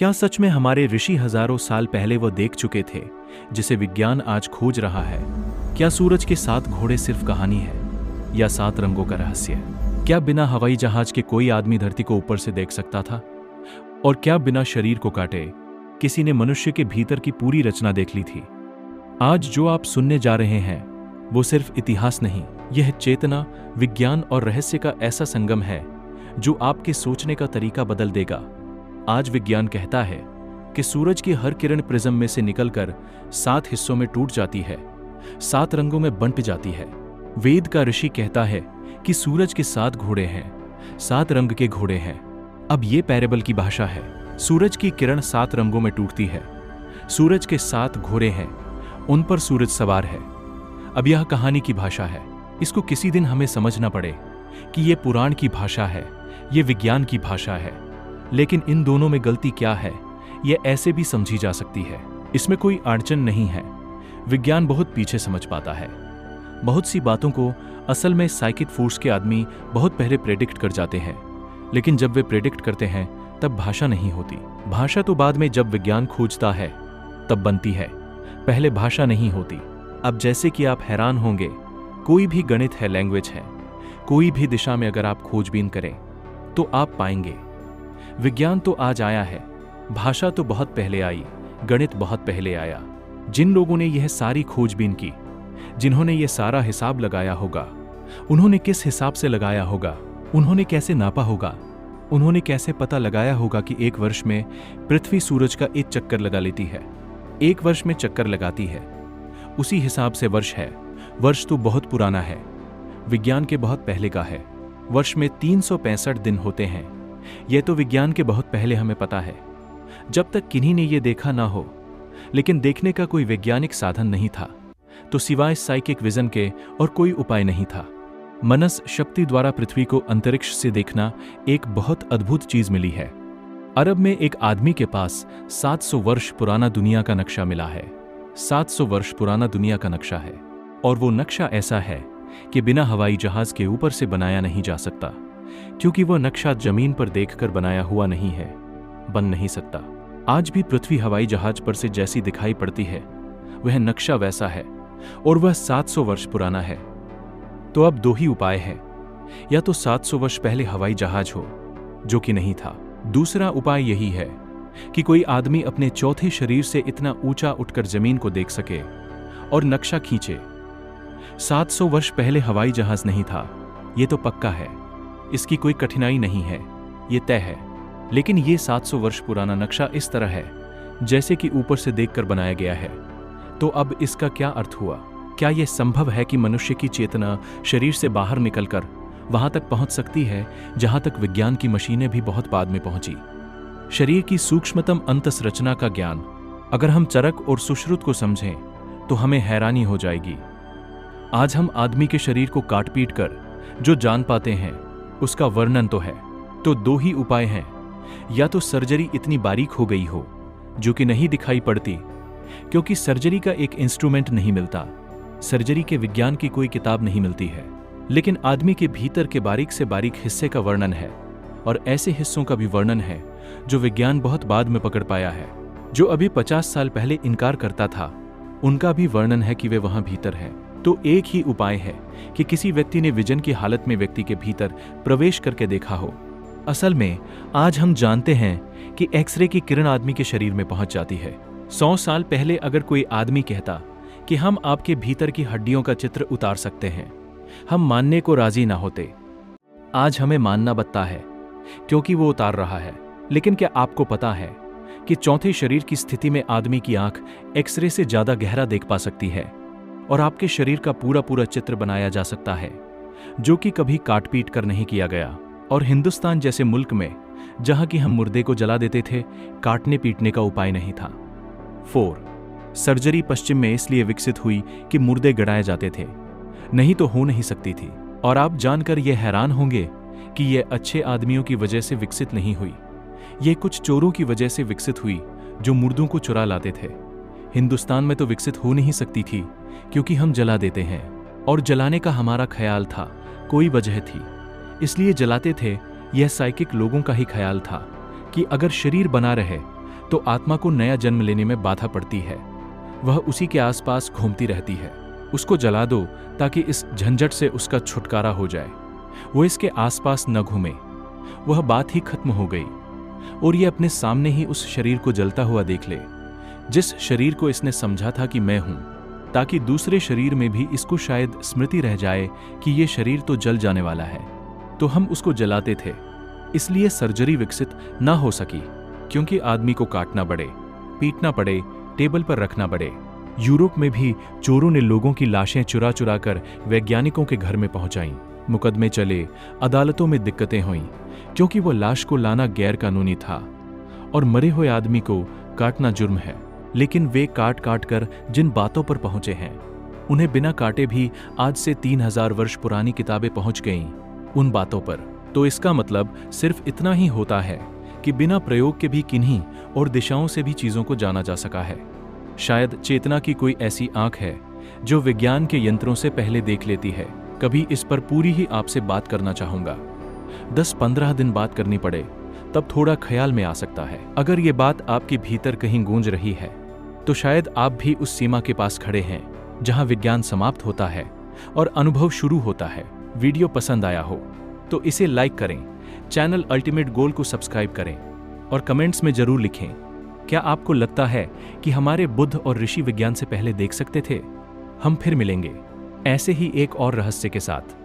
क्या सच में हमारे ऋषि हजारों साल पहले वो देख चुके थे जिसे विज्ञान आज खोज रहा है? क्या सूरज के 7 घोड़े सिर्फ कहानी है या 7 रंगों का रहस्य? क्या बिना हवाई जहाज के कोई आदमी धरती को ऊपर से देख सकता था? और क्या बिना शरीर को काटे किसी ने मनुष्य के भीतर की पूरी रचना देख ली थी? आज जो आप सुनने जा रहे हैं वो सिर्फ इतिहास नहीं, यह चेतना, विज्ञान और रहस्य का ऐसा संगम है जो आपके सोचने का तरीका बदल देगा। आज विज्ञान कहता है कि सूरज की हर किरण प्रिज्म में से निकलकर 7 हिस्सों में टूट जाती है, 7 रंगों में बंट जाती है। वेद का ऋषि कहता है कि सूरज के 7 घोड़े हैं, 7 रंग के घोड़े हैं। अब ये पैरेबल की भाषा है। सूरज की किरण 7 रंगों में टूटती है, सूरज के 7 घोड़े हैं, उन पर सूरज सवार है। अब यह कहानी की भाषा है। इसको किसी दिन हमें समझना पड़े कि यह पुराण की भाषा है, यह विज्ञान की भाषा है। लेकिन इन दोनों में गलती क्या है, यह ऐसे भी समझी जा सकती है। इसमें कोई अड़चन नहीं है। विज्ञान बहुत पीछे समझ पाता है। बहुत सी बातों को असल में साइकिक फोर्स के आदमी बहुत पहले प्रेडिक्ट कर जाते हैं, लेकिन जब वे प्रेडिक्ट करते हैं तब भाषा नहीं होती। भाषा तो बाद में जब विज्ञान खोजता है तब बनती है, पहले भाषा नहीं होती। अब जैसे कि आप हैरान होंगे, कोई भी गणित है, लैंग्वेज है, कोई भी दिशा में अगर आप खोजबीन करें तो आप पाएंगे विज्ञान तो आज आया है, भाषा तो बहुत पहले आई, गणित बहुत पहले आया। जिन लोगों ने यह सारी खोजबीन की, जिन्होंने यह सारा हिसाब लगाया होगा, उन्होंने किस हिसाब से लगाया होगा, उन्होंने कैसे नापा होगा, उन्होंने कैसे पता लगाया होगा कि एक वर्ष में पृथ्वी सूरज का एक चक्कर लगा लेती है, एक वर्ष में चक्कर लगाती है, उसी हिसाब से वर्ष है। वर्ष तो बहुत पुराना है, विज्ञान के बहुत पहले का है। वर्ष में 365 दिन होते हैं। यह तो विज्ञान के बहुत पहले हमें पता है, जब तक किन्हीं ने यह देखा ना हो। लेकिन देखने का कोई वैज्ञानिक साधन नहीं था, तो सिवाय साइकिक विजन के और कोई उपाय नहीं था। मनस शक्ति द्वारा पृथ्वी को अंतरिक्ष से देखना एक बहुत अद्भुत चीज मिली है। अरब में एक आदमी के पास 700 वर्ष पुराना दुनिया का नक्शा मिला है। 700 वर्ष पुराना दुनिया का नक्शा है, और वो नक्शा ऐसा है कि बिना हवाई जहाज के ऊपर से बनाया नहीं जा सकता, क्योंकि वो नक्शा जमीन पर देखकर बनाया हुआ नहीं है, बन नहीं सकता। आज भी पृथ्वी हवाई जहाज पर से जैसी दिखाई पड़ती है, वह नक्शा वैसा है, और वह 700 वर्ष पुराना है। तो अब 2 ही उपाय हैं, या तो 700 वर्ष पहले हवाई जहाज हो, जो कि नहीं था। दूसरा उपाय यही है कि कोई आदमी अपने चौथे शरीर से इतना ऊंचा उठकर जमीन को देख सके और नक्शा खींचे। 700 वर्ष पहले हवाई जहाज नहीं था, यह तो पक्का है, इसकी कोई कठिनाई नहीं है, यह तय है। लेकिन यह 700 वर्ष पुराना नक्शा इस तरह है जैसे कि ऊपर से देखकर बनाया गया है। तो अब इसका क्या अर्थ हुआ? क्या यह संभव है कि मनुष्य की चेतना शरीर से बाहर निकलकर वहां तक पहुंच सकती है जहां तक विज्ञान की मशीनें भी बहुत बाद में पहुंची? शरीर की सूक्ष्मतम अंतःसंरचना का ज्ञान अगर हम चरक और सुश्रुत को समझें तो हमें हैरानी हो जाएगी। आज हम आदमी के शरीर को काट पीट कर जो जान पाते हैं उसका वर्णन तो है। तो 2 ही उपाय हैं, या तो सर्जरी इतनी बारीक हो गई हो जो कि नहीं दिखाई पड़ती, क्योंकि सर्जरी का एक इंस्ट्रूमेंट नहीं मिलता, सर्जरी के विज्ञान की कोई किताब नहीं मिलती है, लेकिन आदमी के भीतर के बारीक से बारीक हिस्से का वर्णन है, और ऐसे हिस्सों का भी वर्णन है जो विज्ञान बहुत बाद में पकड़ पाया है। जो अभी 50 साल पहले इनकार करता था, उनका भी वर्णन है कि वे वहां भीतर हैं। तो एक ही उपाय है कि किसी व्यक्ति ने विजन की हालत में व्यक्ति के भीतर प्रवेश करके देखा हो। असल में आज हम जानते हैं कि एक्सरे की किरण आदमी के शरीर में पहुंच जाती है। 100 साल पहले अगर कोई आदमी कहता कि हम आपके भीतर की हड्डियों का चित्र उतार सकते हैं, हम मानने को राजी ना होते। आज हमें मानना बनता है क्योंकि वो उतार रहा है। लेकिन क्या आपको पता है कि चौथे शरीर की स्थिति में आदमी की आंख एक्सरे से ज्यादा गहरा देख पा सकती है, और आपके शरीर का पूरा पूरा चित्र बनाया जा सकता है, जो कि कभी काट पीट कर नहीं किया गया। और हिंदुस्तान जैसे मुल्क में जहां कि हम मुर्दे को जला देते थे, काटने पीटने का उपाय नहीं था। 4. सर्जरी पश्चिम में इसलिए विकसित हुई कि मुर्दे गड़ाए जाते थे, नहीं तो हो नहीं सकती थी। और आप जानकर यह हैरान होंगे कि यह अच्छे आदमियों की वजह से विकसित नहीं हुई, यह कुछ चोरों की वजह से विकसित हुई जो मुर्दों को चुरा लाते थे। हिंदुस्तान में तो विकसित हो नहीं सकती थी, क्योंकि हम जला देते हैं, और जलाने का हमारा ख्याल था, कोई वजह थी, इसलिए जलाते थे। यह साइकिक लोगों का ही ख्याल था कि अगर शरीर बना रहे तो आत्मा को नया जन्म लेने में बाधा पड़ती है। वह उसी के आसपास घूमती रहती है। उसको जला दो ताकि इस झंझट से उसका छुटकारा हो जाए। वो इसके आसपास न घूमे। वह बात ही खत्म हो गई और ये अपने सामने ही उस शरीर को जलता हुआ देख ले, जिस शरीर को इसने समझा था कि मैं हूं, ताकि दूसरे शरीर में भी इसको शायद स्मृति रह जाए कि ये शरीर तो जल जाने वाला है। तो हम उसको जलाते थे, इसलिए सर्जरी विकसित ना हो सकी, क्योंकि आदमी को काटना पड़े, पीटना पड़े, टेबल पर रखना पड़े। यूरोप में भी चोरों ने लोगों की लाशें चुरा चुरा कर वैज्ञानिकों के घर में पहुंचाईं। मुकदमे चले, अदालतों में दिक्कतें हुईं, क्योंकि वो लाश को लाना गैर कानूनी था और मरे हुए आदमी को काटना जुर्म है। लेकिन वे काट काट कर जिन बातों पर पहुंचे हैं, उन्हें बिना काटे भी आज से 3000 वर्ष पुरानी किताबें पहुंच गईं उन बातों पर। तो इसका मतलब सिर्फ इतना ही होता है कि बिना प्रयोग के भी किन्हीं और दिशाओं से भी चीजों को जाना जा सका है। शायद चेतना की कोई ऐसी आंख है जो विज्ञान के यंत्रों से पहले देख लेती है। कभी इस पर पूरी ही आपसे बात करना चाहूंगा। 10-15 दिन बात करनी पड़े तब थोड़ा ख्याल में आ सकता है। अगर ये बात आपके भीतर कहीं गूंज रही है तो शायद आप भी उस सीमा के पास खड़े हैं जहां विज्ञान समाप्त होता है और अनुभव शुरू होता है। वीडियो पसंद आया हो तो इसे लाइक करें, चैनल अल्टीमेट गोल को सब्सक्राइब करें और कमेंट्स में जरूर लिखें, क्या आपको लगता है कि हमारे बुद्ध और ऋषि विज्ञान से पहले देख सकते थे? हम फिर मिलेंगे ऐसे ही एक और रहस्य के साथ।